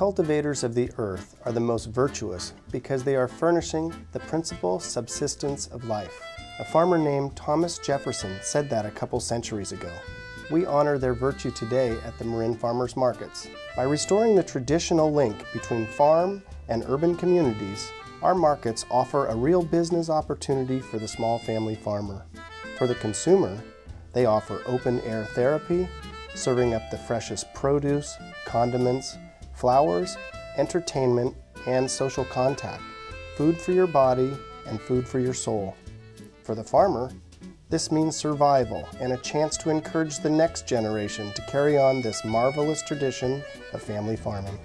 cultivators of the earth are the most virtuous because they are furnishing the principal subsistence of life. A farmer named Thomas Jefferson said that a couple centuries ago. We honor their virtue today at the Marin Farmers Markets. By restoring the traditional link between farm and urban communities, our markets offer a real business opportunity for the small family farmer. For the consumer, they offer open-air therapy, serving up the freshest produce, condiments, flowers, entertainment, and social contact, food for your body and food for your soul. For the farmer, this means survival and a chance to encourage the next generation to carry on this marvelous tradition of family farming.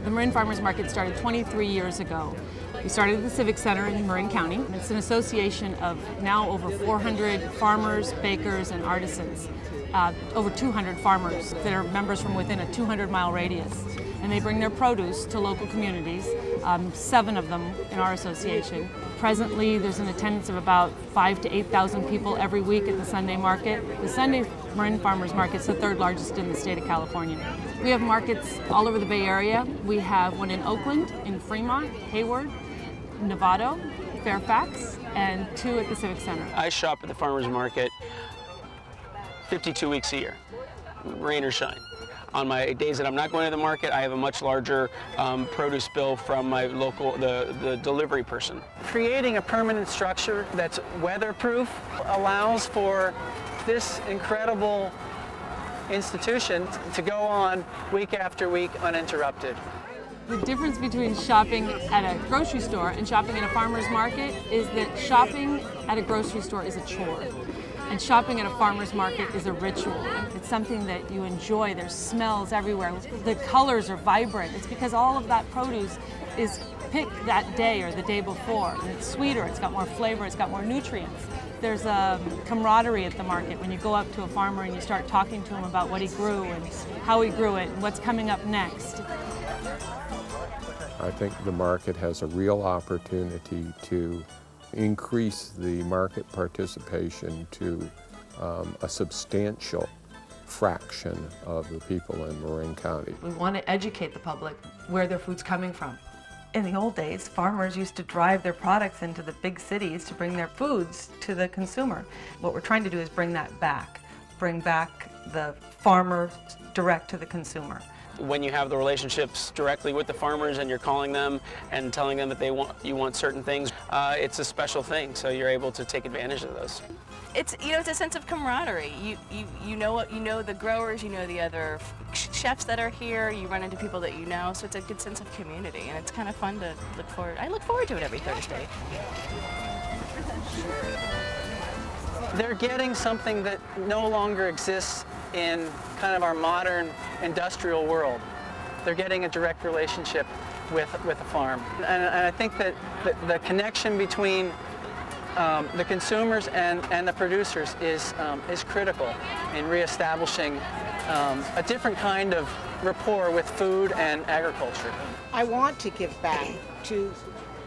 The Marin Farmers Market started 23 years ago. We started at the Civic Center in Marin County. It's an association of now over 400 farmers, bakers, and artisans. Over 200 farmers that are members from within a 200-mile radius. And they bring their produce to local communities, 7 of them in our association. Presently, there's an attendance of about 5,000 to 8,000 people every week at the Sunday market. The Sunday Marin Farmers Market is the 3rd largest in the state of California. We have markets all over the Bay Area. We have one in Oakland, in Fremont, Hayward, Novato, Fairfax, and 2 at the Civic Center. I shop at the farmers market 52 weeks a year, rain or shine. On my days that I'm not going to the market, I have a much larger produce bill from my local, the delivery person. Creating a permanent structure that's weatherproof allows for this incredible institution to go on week after week uninterrupted. The difference between shopping at a grocery store and shopping at a farmer's market is that shopping at a grocery store is a chore. And shopping at a farmer's market is a ritual. It's something that you enjoy. There's smells everywhere. The colors are vibrant. It's because all of that produce is picked that day or the day before. And it's sweeter, it's got more flavor, it's got more nutrients. There's a camaraderie at the market when you go up to a farmer and you start talking to him about what he grew and how he grew it and what's coming up next. I think the market has a real opportunity to increase the market participation to a substantial fraction of the people in Marin County. We want to educate the public where their food's coming from. In the old days, farmers used to drive their products into the big cities to bring their foods to the consumer. What we're trying to do is bring that back, bring back the farmer direct to the consumer. When you have the relationships directly with the farmers and you're calling them and telling them that you want certain things, it's a special thing, so you're able to take advantage of those. It's it's a sense of camaraderie. You know the growers, you know the other chefs that are here, you run into people that you know, so it's a good sense of community, and it's kind of fun to look forward. I look forward to it every Thursday. They're getting something that no longer exists in kind of our modern industrial world. They're getting a direct relationship with a farm. And I think that the connection between the consumers and the producers is critical in reestablishing a different kind of rapport with food and agriculture. I want to give back to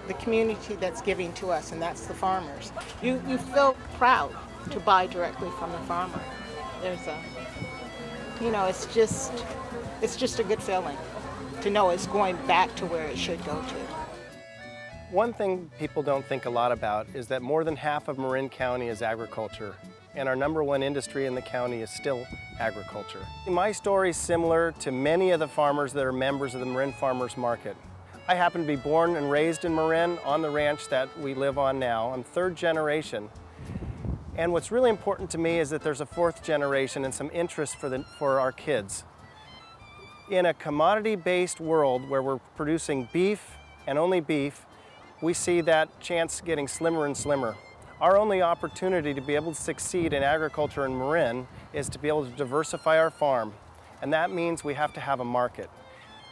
the community that's giving to us, and that's the farmers. You feel proud to buy directly from the farmer. There's a, it's just a good feeling to know it's going back to where it should go to. One thing people don't think a lot about is that more than half of Marin County is agriculture, and our #1 industry in the county is still agriculture. My story is similar to many of the farmers that are members of the Marin Farmers Market. I happen to be born and raised in Marin on the ranch that we live on now. I'm 3rd generation. And what's really important to me is that there's a 4th generation and some interest for our kids. In a commodity-based world where we're producing beef and only beef, we see that chance getting slimmer and slimmer. Our only opportunity to be able to succeed in agriculture in Marin is to be able to diversify our farm. And that means we have to have a market.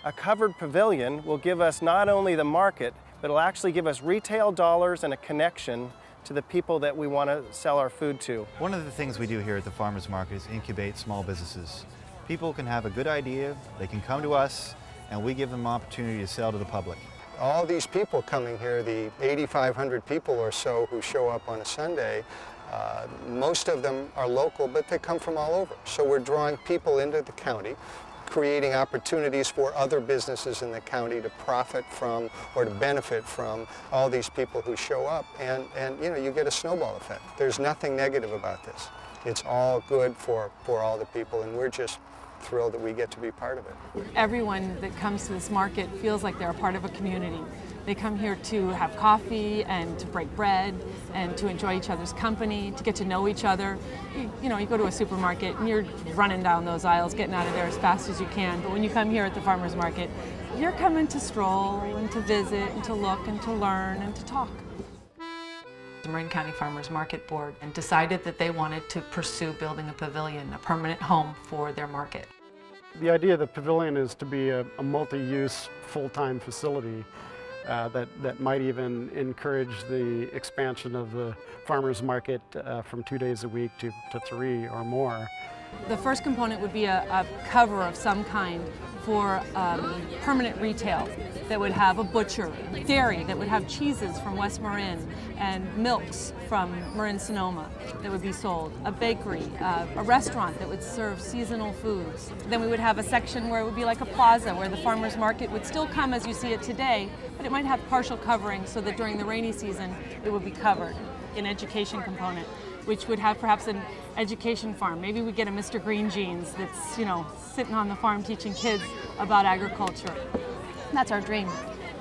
A covered pavilion will give us not only the market, but it'll actually give us retail dollars and a connection to the people that we want to sell our food to. One of the things we do here at the farmers market is incubate small businesses. People can have a good idea, they can come to us, and we give them an opportunity to sell to the public. All these people coming here, the 8,500 people or so who show up on a Sunday, most of them are local, but they come from all over. So we're drawing people into the county creating opportunities for other businesses in the county to profit from or to benefit from all these people who show up, and you know, you get a snowball effect. There's nothing negative about this. It's all good for all the people, and we're just thrilled that we get to be part of it. Everyone that comes to this market feels like they're a part of a community. They come here to have coffee and to break bread and to enjoy each other's company, to get to know each other. You know, you go to a supermarket and you're running down those aisles, getting out of there as fast as you can. But when you come here at the farmers market, you're coming to stroll and to visit and to look and to learn and to talk. The Marin County Farmers Market Board and decided that they wanted to pursue building a pavilion, a permanent home for their market. The idea of the pavilion is to be a multi-use, full-time facility that might even encourage the expansion of the farmers market from 2 days a week to 3 or more. The first component would be a cover of some kind for permanent retail that would have a butcher, dairy that would have cheeses from West Marin and milks from Marin Sonoma that would be sold, a bakery, a restaurant that would serve seasonal foods. Then we would have a section where it would be like a plaza where the farmers market would still come as you see it today, but it might have partial covering so that during the rainy season it would be covered. An education component, which would have perhaps an education farm. Maybe we get a Mr. Green Jeans that's, you know, sitting on the farm teaching kids about agriculture. That's our dream.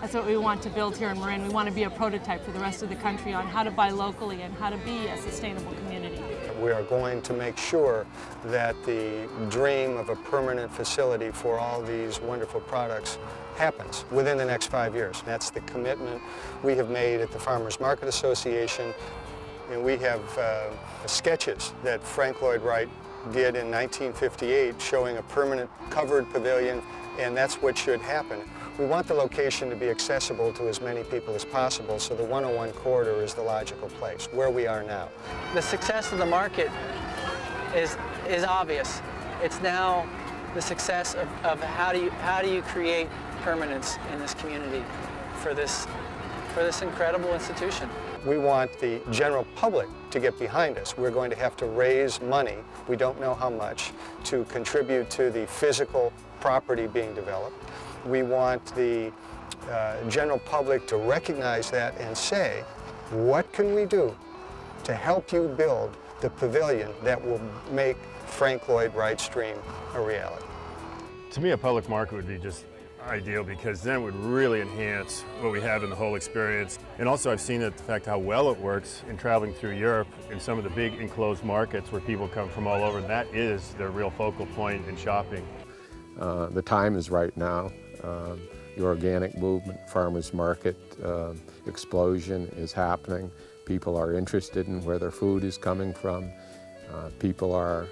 That's what we want to build here in Marin. We want to be a prototype for the rest of the country on how to buy locally and how to be a sustainable community. We are going to make sure that the dream of a permanent facility for all these wonderful products happens within the next 5 years. That's the commitment we have made at the Farmers Market Association. And we have sketches that Frank Lloyd Wright did in 1958 showing a permanent covered pavilion, and that's what should happen. We want the location to be accessible to as many people as possible, so the 101 corridor is the logical place, where we are now. The success of the market is obvious. It's now the success of how do you create permanence in this community for this incredible institution. We want the general public to get behind us. We're going to have to raise money, we don't know how much, to contribute to the physical property being developed. We want the general public to recognize that and say, what can we do to help you build the pavilion that will make Frank Lloyd Wright's dream a reality? To me, a public market would be just ideal, because then it would really enhance what we have in the whole experience. And also I've seen that the fact how well it works in traveling through Europe in some of the big enclosed markets where people come from all over. That is their real focal point in shopping. The time is right now. The organic movement, farmers market explosion is happening. People are interested in where their food is coming from. People are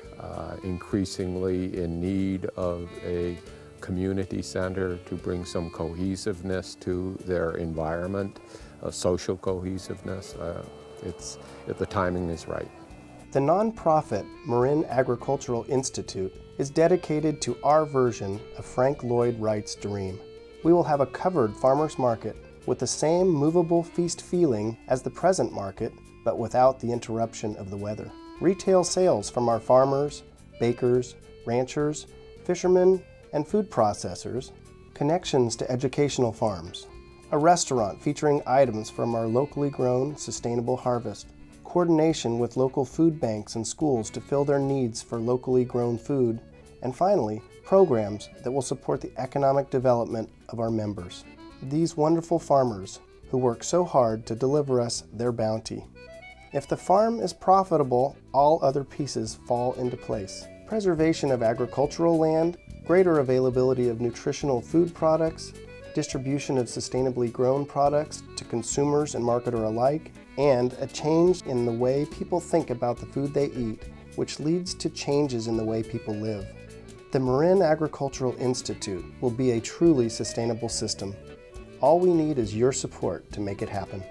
increasingly in need of a community center to bring some cohesiveness to their environment, social cohesiveness. The timing is right. The nonprofit Marin Agricultural Institute is dedicated to our version of Frank Lloyd Wright's dream. We will have a covered farmers market with the same movable feast feeling as the present market, but without the interruption of the weather. Retail sales from our farmers, bakers, ranchers, fishermen, and food processors, connections to educational farms, a restaurant featuring items from our locally grown sustainable harvest, coordination with local food banks and schools to fill their needs for locally grown food, and finally, programs that will support the economic development of our members. These wonderful farmers who work so hard to deliver us their bounty. If the farm is profitable, all other pieces fall into place. Preservation of agricultural land, greater availability of nutritional food products, distribution of sustainably grown products to consumers and marketer alike, and a change in the way people think about the food they eat, which leads to changes in the way people live. The Marin Agricultural Institute will be a truly sustainable system. All we need is your support to make it happen.